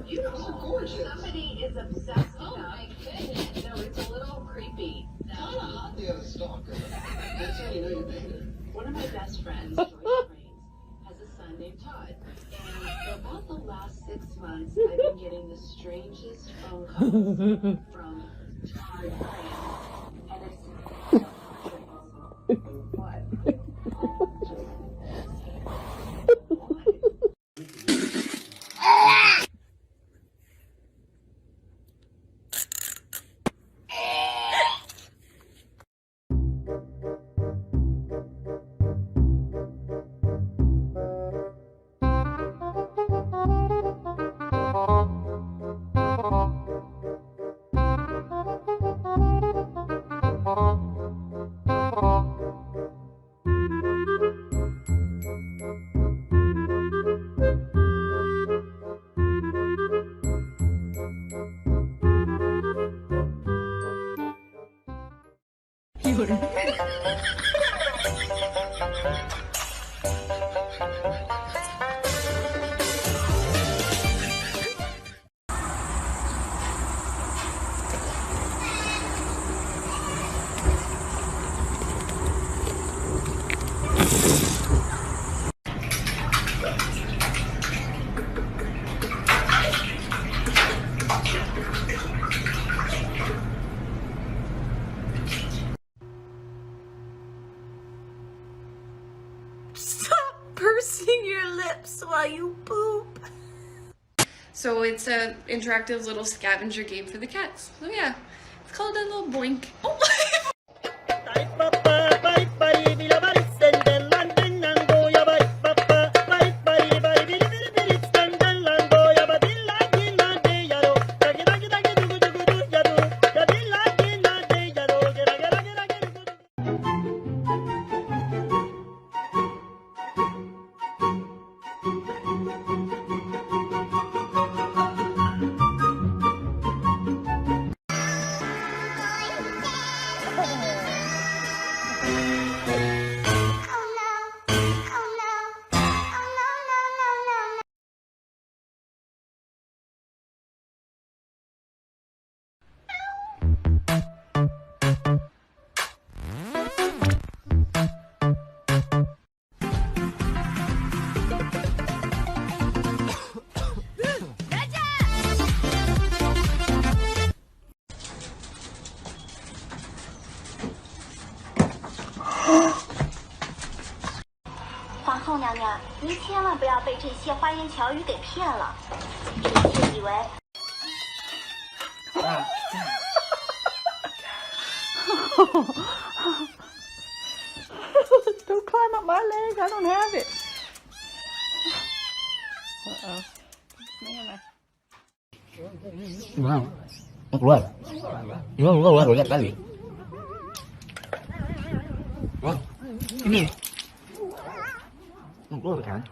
Beautiful, gorgeous. Somebody is obsessed enough. No, it's a little creepy. Kind of hot to have a stalker. That's how you know you're dating. One of my best friends, Joyce Rains, has a son named Todd. And for about the last 6 months, I've been getting the strangest phone calls from Todd Rains. And it's what? Stop pursing your lips while you poop. So it's an interactive little scavenger game for the cats. So yeah, it's called a little Blink. Oh. Oh. 皇后娘娘，您千万不要被这些花言巧语给骗了，臣妾以为。Don't climb up my leg, I don't have it. No, no keluar. Gimana keluar banyak kali. Wah, ini. Keluar kan?